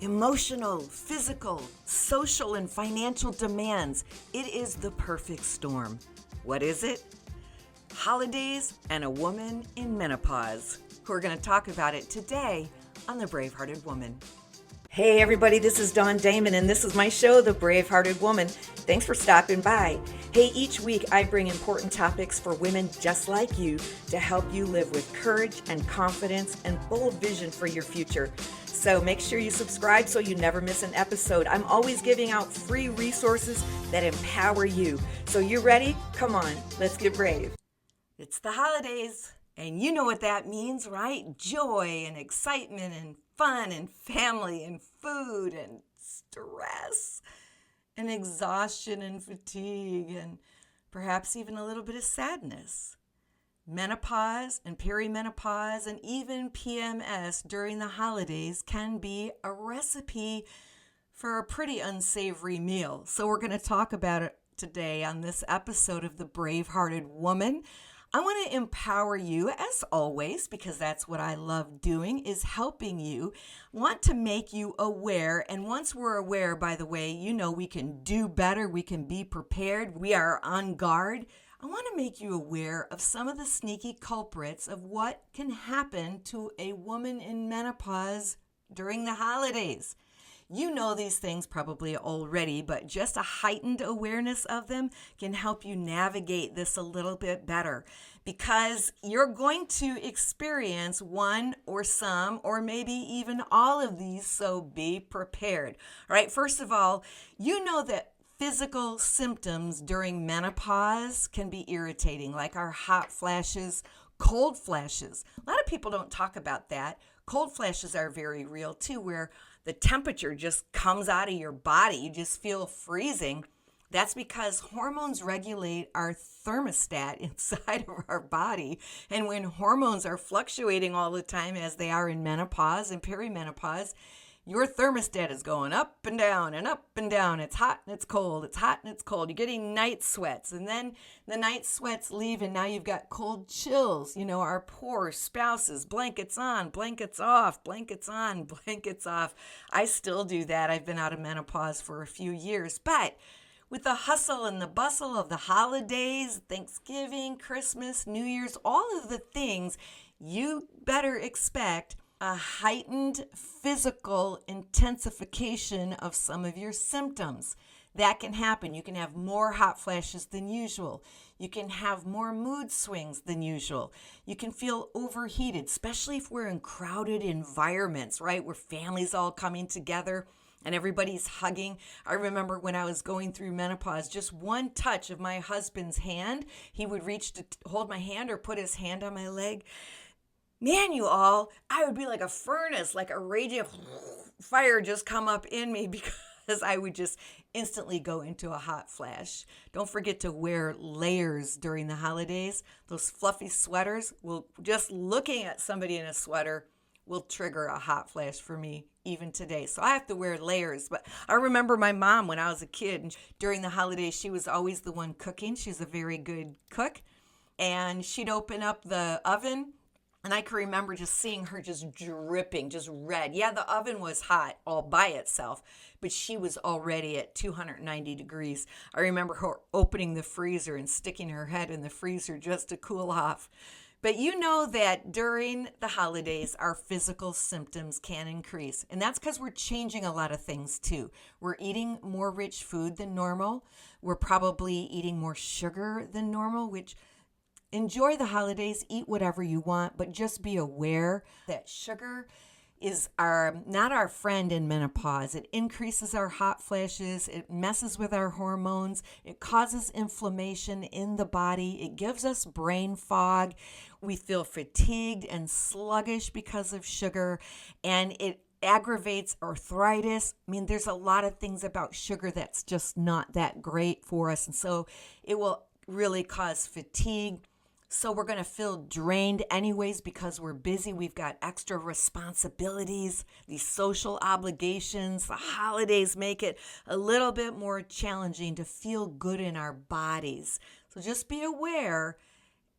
emotional, physical, social, and financial demands. It is the perfect storm. What is it? Holidays and a woman in menopause. We're going to talk about it today on the BraveHearted Woman. Hey everybody, this is Damon, and this is my show, The BraveHearted Woman. Thanks for stopping by. Hey, each week I bring important topics for women just like you to help you live with courage and confidence and bold vision for your future. So make sure you subscribe so you never miss an episode. I'm always giving out free resources that empower you. So you ready? Come on, let's get brave. It's the holidays, and you know what that means, right? Joy and excitement and fun and family and food and stress and exhaustion and fatigue and perhaps even a little bit of sadness. Menopause and perimenopause and even PMS during the holidays can be a recipe for a pretty unsavory meal. So we're going to talk about it today on this episode of The BraveHearted Woman. I want to empower you, as always, because that's what I love doing, is helping you, want to make you aware. And once we're aware, by the way, you know we can do better, we can be prepared, we are on guard. I want to make you aware of some of the sneaky culprits of what can happen to a woman in menopause during the holidays. You know these things probably already, but just a heightened awareness of them can help you navigate this a little bit better, because you're going to experience one or some or maybe even all of these, so be prepared. All right, first of all, you know that physical symptoms during menopause can be irritating, like our hot flashes, cold flashes. A lot of people don't talk about that. Cold flashes are very real too, where the temperature just comes out of your body. You just feel freezing. That's because hormones regulate our thermostat inside of our body. And when hormones are fluctuating all the time, as they are in menopause and perimenopause, your thermostat is going up and down and up and down. It's hot and it's cold. It's hot and it's cold. You're getting night sweats. And then the night sweats leave and now you've got cold chills. You know, our poor spouses, blankets on, blankets off, blankets on, blankets off. I still do that. I've been out of menopause for a few years. But with the hustle and the bustle of the holidays, Thanksgiving, Christmas, New Year's, all of the things, you better expect a heightened physical intensification of some of your symptoms. That can happen. You can have more hot flashes than usual. You can have more mood swings than usual. You can feel overheated, especially if we're in crowded environments, right? Where families all coming together and everybody's hugging. I remember when I was going through menopause, just one touch of my husband's hand, he would reach to hold my hand or put his hand on my leg. Man, you all, I would be like a furnace, like a raging fire just come up in me, because I would just instantly go into a hot flash. Don't forget to wear layers during the holidays. Those fluffy sweaters just looking at somebody in a sweater will trigger a hot flash for me even today. So I have to wear layers. But I remember my mom when I was a kid, and during the holidays, she was always the one cooking. She's a very good cook. And she'd open up the oven, and I can remember just seeing her just dripping, just red. Yeah, the oven was hot all by itself, but she was already at 290 degrees. I remember her opening the freezer and sticking her head in the freezer just to cool off. But you know that during the holidays, our physical symptoms can increase. And that's because we're changing a lot of things too. We're eating more rich food than normal. We're probably eating more sugar than normal, which enjoy the holidays, eat whatever you want, but just be aware that sugar is not our friend in menopause. It increases our hot flashes, it messes with our hormones, it causes inflammation in the body, it gives us brain fog, we feel fatigued and sluggish because of sugar, and it aggravates arthritis. I mean, there's a lot of things about sugar that's just not that great for us, and so it will really cause fatigue. So we're going to feel drained anyways because we're busy. We've got extra responsibilities, these social obligations. The holidays make it a little bit more challenging to feel good in our bodies. So just be aware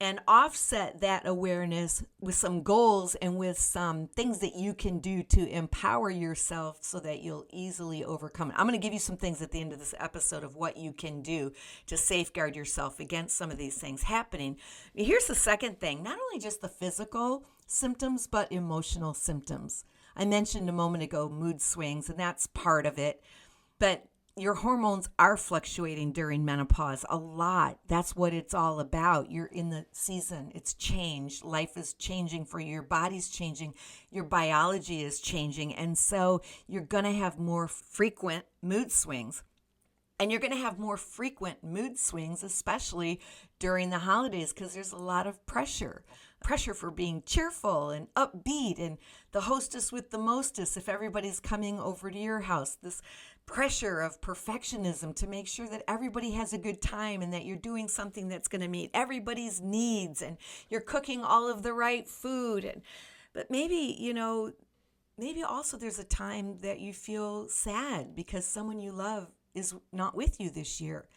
and offset that awareness with some goals and with some things that you can do to empower yourself so that you'll easily overcome it. I'm going to give you some things at the end of this episode of what you can do to safeguard yourself against some of these things happening. Here's the second thing, not only just the physical symptoms, but emotional symptoms. I mentioned a moment ago mood swings, and that's part of it. But your hormones are fluctuating during menopause a lot. That's what it's all about. You're in the season. It's changed. Life is changing for you. Your body's changing. Your biology is changing. And so you're going to have more frequent mood swings. And you're going to have more frequent mood swings, especially during the holidays, because there's a lot of pressure for being cheerful and upbeat and the hostess with the mostest if everybody's coming over to your house. This pressure of perfectionism to make sure that everybody has a good time and that you're doing something that's going to meet everybody's needs and you're cooking all of the right food. But maybe also there's a time that you feel sad because someone you love is not with you this year.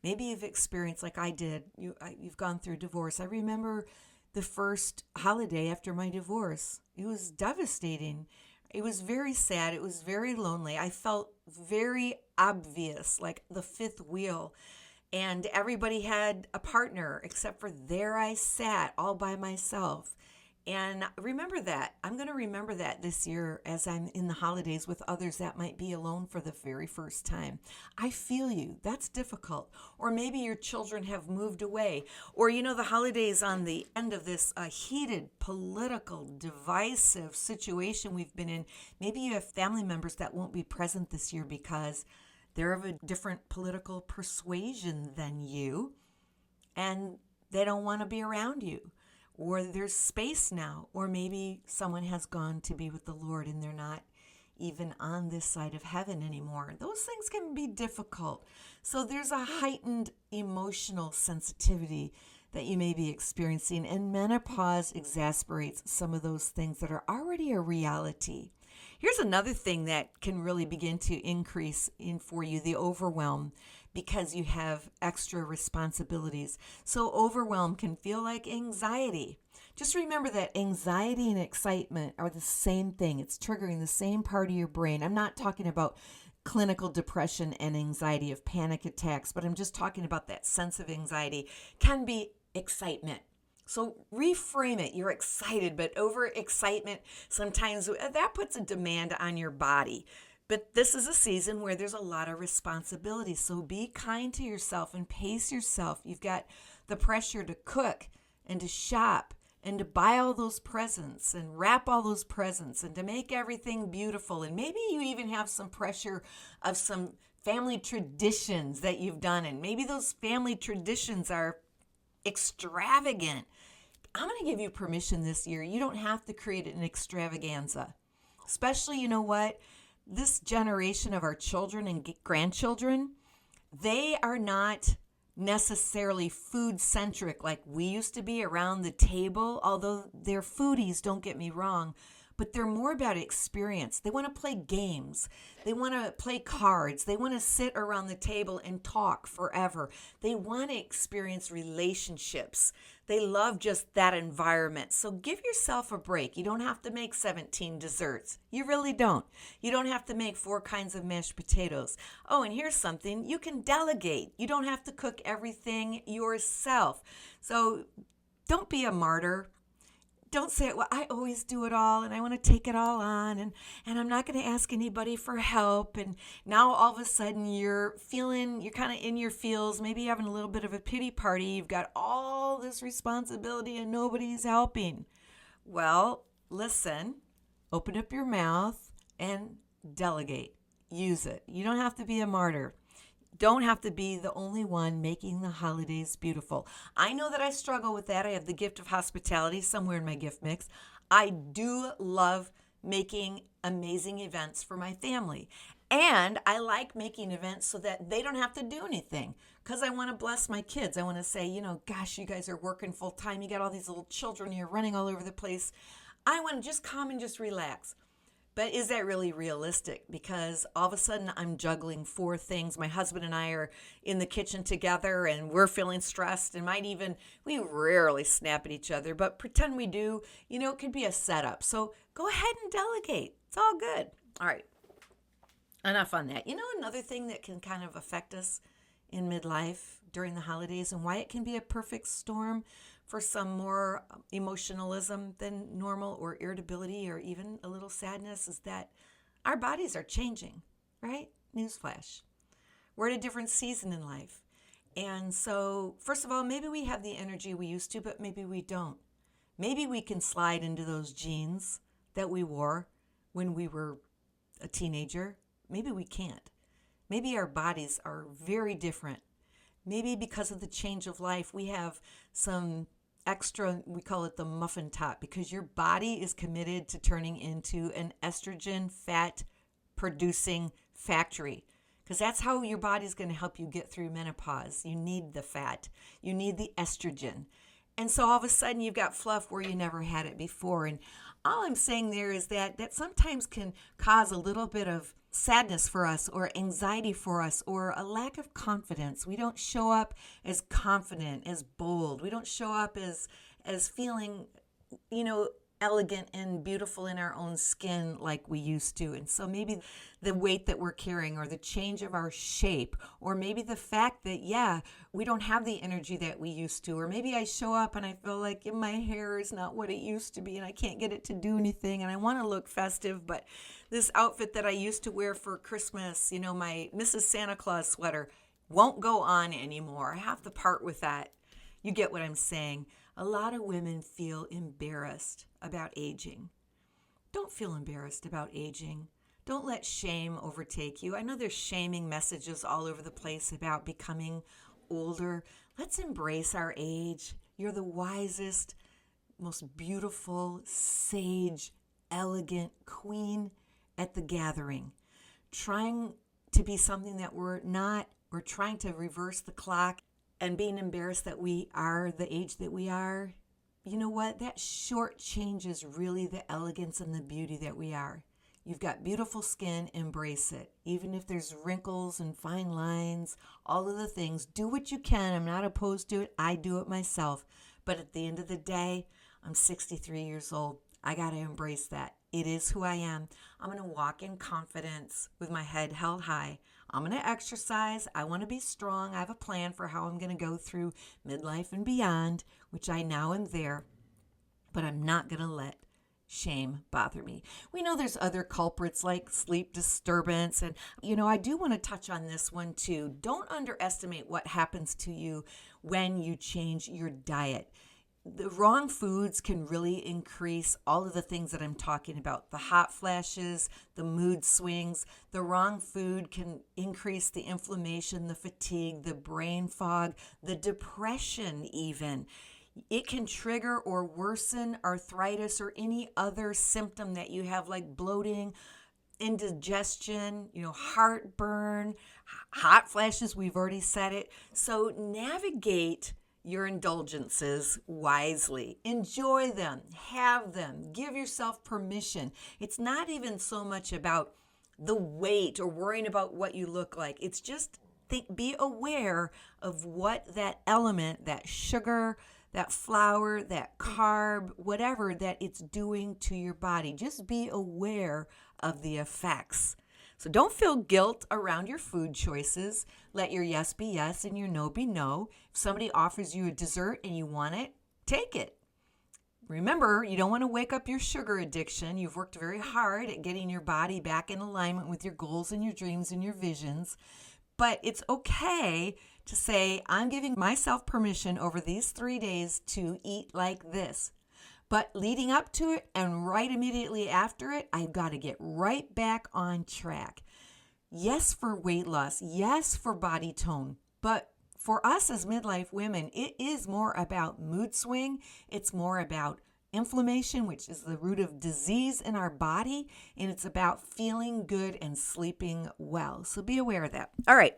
Maybe you've experienced, like I did, you've gone through divorce. I remember the first holiday after my divorce. It was devastating. It was very sad. It was very lonely. I felt very obvious, like the fifth wheel. And everybody had a partner, except for there I sat all by myself. And remember that. I'm going to remember that this year as I'm in the holidays with others that might be alone for the very first time. I feel you. That's difficult. Or maybe your children have moved away. Or, the holidays on the end of this heated, political, divisive situation we've been in. Maybe you have family members that won't be present this year because they're of a different political persuasion than you. And they don't want to be around you. Or there's space now, or maybe someone has gone to be with the Lord and they're not even on this side of heaven anymore. Those things can be difficult. So there's a heightened emotional sensitivity that you may be experiencing, and menopause exacerbates some of those things that are already a reality. Here's another thing that can really begin to increase in for you, the overwhelm, because you have extra responsibilities. So overwhelm can feel like anxiety. Just remember that anxiety and excitement are the same thing. It's triggering the same part of your brain. I'm not talking about clinical depression and anxiety of panic attacks, but I'm just talking about that sense of anxiety can be excitement. So reframe it. You're excited, but overexcitement, sometimes that puts a demand on your body. But this is a season where there's a lot of responsibility. So be kind to yourself and pace yourself. You've got the pressure to cook and to shop and to buy all those presents and wrap all those presents and to make everything beautiful. And maybe you even have some pressure of some family traditions that you've done. And maybe those family traditions are extravagant. I'm going to give you permission this year. You don't have to create an extravaganza. Especially, you know what? This generation of our children and grandchildren, they are not necessarily food-centric like we used to be around the table, although they're foodies, don't get me wrong, but they're more about experience. They want to play games. They want to play cards. They want to sit around the table and talk forever. They want to experience relationships. They love just that environment. So give yourself a break. You don't have to make 17 desserts. You really don't. You don't have to make 4 kinds of mashed potatoes. Oh, and here's something. You can delegate. You don't have to cook everything yourself. So don't be a martyr. Don't say, well, I always do it all and I want to take it all on and I'm not going to ask anybody for help. And now all of a sudden you're kind of in your feels, maybe having a little bit of a pity party. You've got all this responsibility and nobody's helping. Well, listen, open up your mouth and delegate. Use it. You don't have to be a martyr. Don't have to be the only one making the holidays beautiful. I know that I struggle with that. I have the gift of hospitality somewhere in my gift mix. I do love making amazing events for my family. And I like making events so that they don't have to do anything because I want to bless my kids. I want to say, gosh, you guys are working full time. You got all these little children. You're running all over the place. I want to just come and just relax. But is that really realistic? Because all of a sudden I'm juggling four things. My husband and I are in the kitchen together and we're feeling stressed and we rarely snap at each other, but pretend we do. It could be a setup. So go ahead and delegate. It's all good. All right. Enough on that. Another thing that can kind of affect us in midlife during the holidays and why it can be a perfect storm for some more emotionalism than normal or irritability or even a little sadness is that our bodies are changing, right? Newsflash. We're at a different season in life. And so, first of all, maybe we have the energy we used to, but maybe we don't. Maybe we can slide into those jeans that we wore when we were a teenager. Maybe we can't. Maybe our bodies are very different. Maybe because of the change of life, we have some extra, we call it the muffin top, because your body is committed to turning into an estrogen fat producing factory. Because that's how your body's going to help you get through menopause. You need the fat. You need the estrogen. And so all of a sudden you've got fluff where you never had it before. And all I'm saying there is that sometimes can cause a little bit of sadness for us or anxiety for us or a lack of confidence. We don't show up as confident, as bold. We don't show up as feeling, elegant and beautiful in our own skin like we used to. And so maybe the weight that we're carrying or the change of our shape, or maybe the fact that, we don't have the energy that we used to, or maybe I show up and I feel like my hair is not what it used to be and I can't get it to do anything and I want to look festive, but this outfit that I used to wear for Christmas, my Mrs. Santa Claus sweater won't go on anymore. I have to part with that. You get what I'm saying. A lot of women feel embarrassed about aging. Don't feel embarrassed about aging. Don't let shame overtake you. I know there's shaming messages all over the place about becoming older. Let's embrace our age. You're the wisest, most beautiful, sage, elegant queen at the gathering. Trying to be something that we're not, we're trying to reverse the clock and being embarrassed that we are the age that we are, you know what? That shortchanges really the elegance and the beauty that we are. You've got beautiful skin, embrace it. Even if there's wrinkles and fine lines, all of the things, do what you can. I'm not opposed to it. I do it myself. But at the end of the day, I'm 63 years old. I got to embrace that. It is who I am. I'm going to walk in confidence with my head held high. I'm going to exercise. I want to be strong. I have a plan for how I'm going to go through midlife and beyond, which I now am there. But I'm not going to let shame bother me. We know there's other culprits like sleep disturbance. And, I do want to touch on this one too. Don't underestimate what happens to you when you change your diet. The wrong foods can really increase all of the things that I'm talking about. The hot flashes, the mood swings. The wrong food can increase the inflammation, the fatigue, the brain fog, the depression even. It can trigger or worsen arthritis or any other symptom that you have like bloating, indigestion, heartburn, hot flashes. We've already said it. So navigate your indulgences wisely. Enjoy them, have them, give yourself permission. It's not even so much about the weight or worrying about what you look like. It's just be aware of what that element, that sugar, that flour, that carb, whatever that it's doing to your body. Just be aware of the effects. So don't feel guilt around your food choices. Let your yes be yes and your no be no. If somebody offers you a dessert and you want it, take it. Remember, you don't want to wake up your sugar addiction. You've worked very hard at getting your body back in alignment with your goals and your dreams and your visions. But it's okay to say, I'm giving myself permission over these 3 days to eat like this. But leading up to it and right immediately after it, I've got to get right back on track. Yes, for weight loss. Yes, for body tone. But for us as midlife women, it is more about mood swing. It's more about inflammation, which is the root of disease in our body. And it's about feeling good and sleeping well. So be aware of that. All right.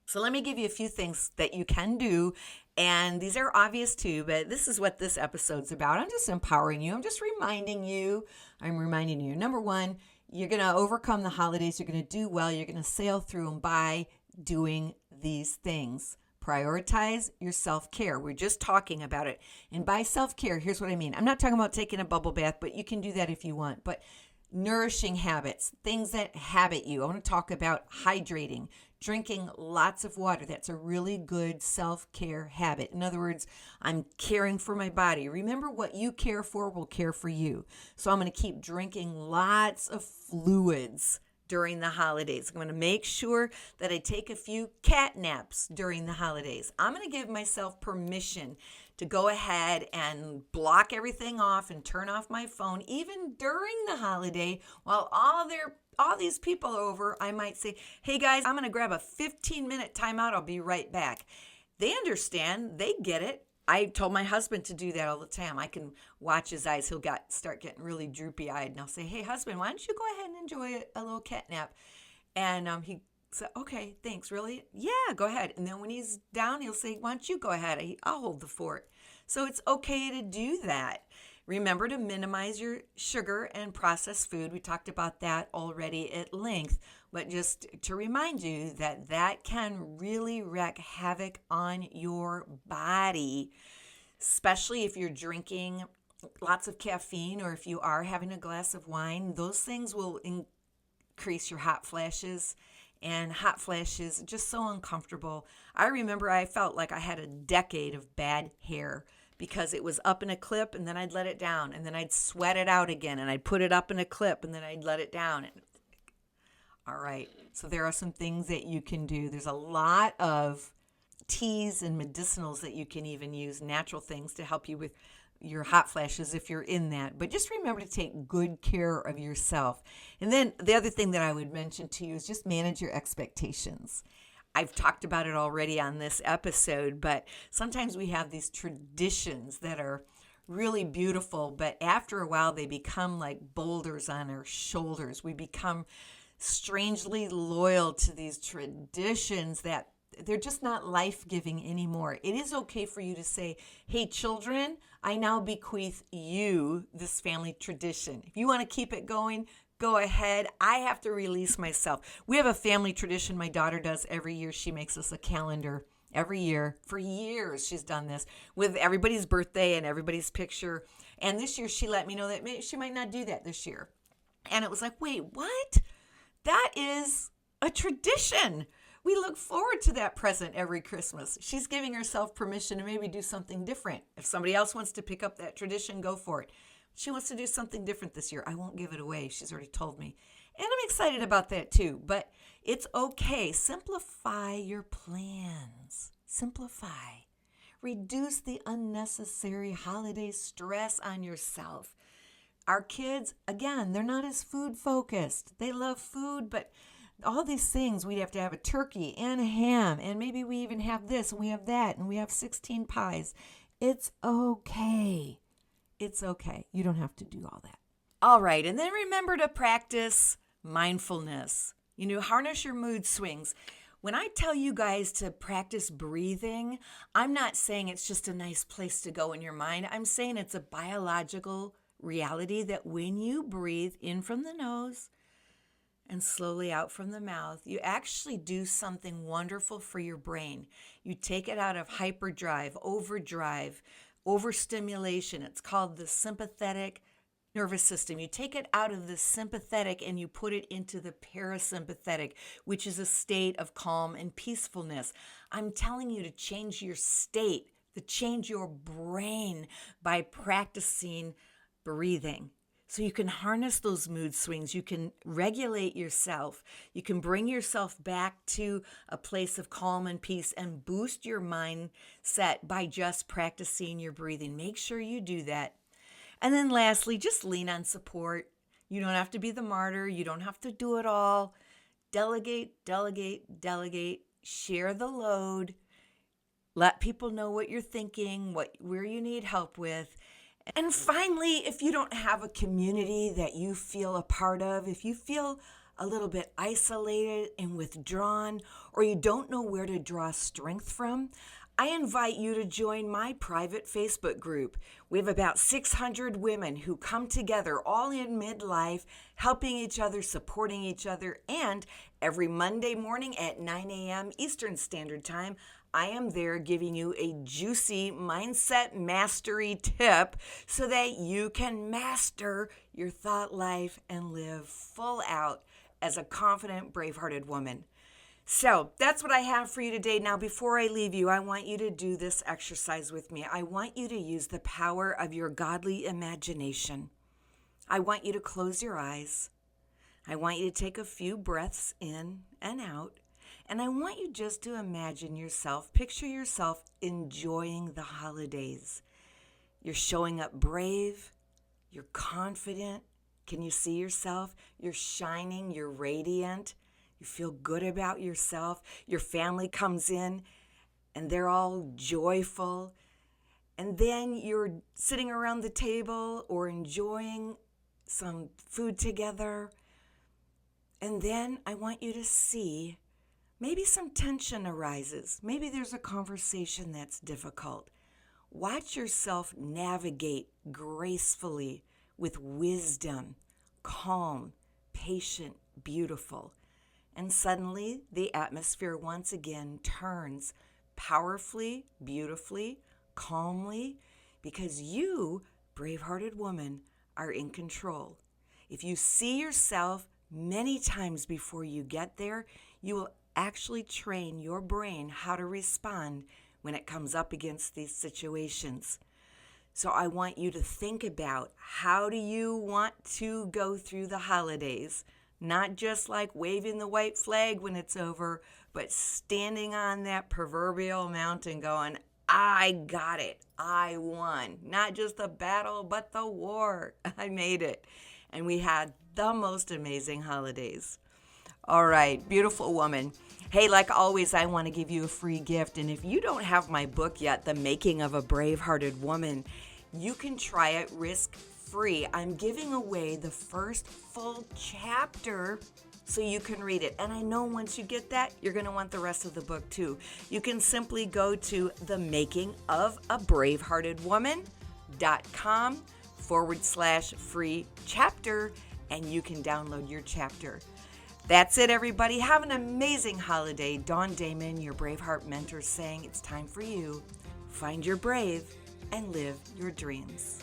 So let me give you a few things that you can do. And these are obvious too, but this is what this episode's about. I'm just empowering you. I'm just reminding you. Number one, you're going to overcome the holidays. You're going to do well. You're going to sail through them by doing these things. Prioritize your self-care. We're just talking about it. And by self-care, here's what I mean. I'm not talking about taking a bubble bath, but you can do that if you want. But nourishing habits, things that habit you. I want to talk about hydrating, drinking lots of water. That's a really good self-care habit. In other words, I'm caring for my body. Remember, what you care for will care for you. So I'm going to keep drinking lots of fluids during the holidays. I'm going to make sure that I take a few cat naps during the holidays. I'm going to give myself permission to go ahead and block everything off and turn off my phone, even during the holiday, while all these people are over. I might say, hey guys, I'm going to grab a 15-minute timeout. I'll be right back. They understand. They get it. I told my husband to do that all the time. I can watch his eyes. He'll start getting really droopy-eyed, and I'll say, hey, husband, why don't you go ahead and enjoy a little cat nap? And he said, okay, thanks, really? Yeah, go ahead. And then when he's down, he'll say, why don't you go ahead? I'll hold the fort. So it's okay to do that. Remember to minimize your sugar and processed food. We talked about that already at length, but just to remind you that that can really wreak havoc on your body, especially if you're drinking lots of caffeine or if you are having a glass of wine. Those things will increase your hot flashes, and hot flashes are just so uncomfortable. I remember I felt like I had a decade of bad hair, because it was up in a clip and then I'd let it down and then I'd sweat it out again and I'd put it up in a clip and then I'd let it down. All right, so there are some things that you can do. There's a lot of teas and medicinals that you can even use, natural things to help you with your hot flashes if you're in that. But just remember to take good care of yourself. And then the other thing that I would mention to you is just manage your expectations. I've talked about it already on this episode, but sometimes we have these traditions that are really beautiful, but after a while they become like boulders on our shoulders. We become strangely loyal to these traditions that they're just not life-giving anymore. It is okay for you to say, hey, children, I now bequeath you this family tradition. If you want to keep it going, go ahead. I have to release myself. We have a family tradition my daughter does every year. She makes us a calendar every year. For years, she's done this with everybody's birthday and everybody's picture. And this year, she let me know that she might not do that this year. And it was like, wait, what? That is a tradition. We look forward to that present every Christmas. She's giving herself permission to maybe do something different. If somebody else wants to pick up that tradition, go for it. She wants to do something different this year. I won't give it away. She's already told me. And I'm excited about that too. But it's okay. Simplify your plans. Simplify. Reduce the unnecessary holiday stress on yourself. Our kids, again, they're not as food focused. They love food, but all these things, we'd have to have a turkey and a ham, and maybe we even have this and we have that, and we have 16 pies. It's okay. It's okay. You don't have to do all that. All right. And then remember to practice mindfulness. Harness your mood swings. When I tell you guys to practice breathing, I'm not saying it's just a nice place to go in your mind. I'm saying it's a biological reality that when you breathe in from the nose and slowly out from the mouth, you actually do something wonderful for your brain. You take it out of hyperdrive, overdrive, overstimulation. It's called the sympathetic nervous system. You take it out of the sympathetic and you put it into the parasympathetic, which is a state of calm and peacefulness. I'm telling you to change your state, to change your brain by practicing breathing. So you can harness those mood swings. You can regulate yourself. You can bring yourself back to a place of calm and peace and boost your mindset by just practicing your breathing. Make sure you do that. And then lastly, just lean on support. You don't have to be the martyr. You don't have to do it all. Delegate, delegate, delegate. Share the load. Let people know what you're thinking, where you need help with. And finally, if you don't have a community that you feel a part of, if you feel a little bit isolated and withdrawn, or you don't know where to draw strength from, I invite you to join my private Facebook group. We have about 600 women who come together all in midlife, helping each other, supporting each other, and every Monday morning at 9 a.m. Eastern Standard Time, I am there giving you a juicy mindset mastery tip so that you can master your thought life and live full out as a confident, brave-hearted woman. So that's what I have for you today. Now, before I leave you, I want you to do this exercise with me. I want you to use the power of your godly imagination. I want you to close your eyes. I want you to take a few breaths in and out. And I want you just to imagine yourself, picture yourself enjoying the holidays. You're showing up brave. You're confident. Can you see yourself? You're shining. You're radiant. You feel good about yourself. Your family comes in and they're all joyful. And then you're sitting around the table or enjoying some food together. And then I want you to see maybe some tension arises. Maybe there's a conversation that's difficult. Watch yourself navigate gracefully with wisdom, calm, patient, beautiful. And suddenly, the atmosphere once again turns powerfully, beautifully, calmly, because you, brave-hearted woman, are in control. If you see yourself many times before you get there, you will actually train your brain how to respond when it comes up against these situations. So I want you to think about, how do you want to go through the holidays? Not just like waving the white flag when it's over, but standing on that proverbial mountain going, I got it. I won. Not just the battle, but the war. I made it. And we had the most amazing holidays. All right, beautiful woman. Hey, like always, I want to give you a free gift. And if you don't have my book yet, The Making of a Brave-Hearted Woman, you can try it risk-free. I'm giving away the first full chapter so you can read it. And I know once you get that, you're going to want the rest of the book too. You can simply go to themakingofabraveheartedwoman.com/free chapter, and you can download your chapter. That's it, everybody. Have an amazing holiday. Dawn Damon, your BraveHeart Mentor, saying it's time for you. Find your brave and live your dreams.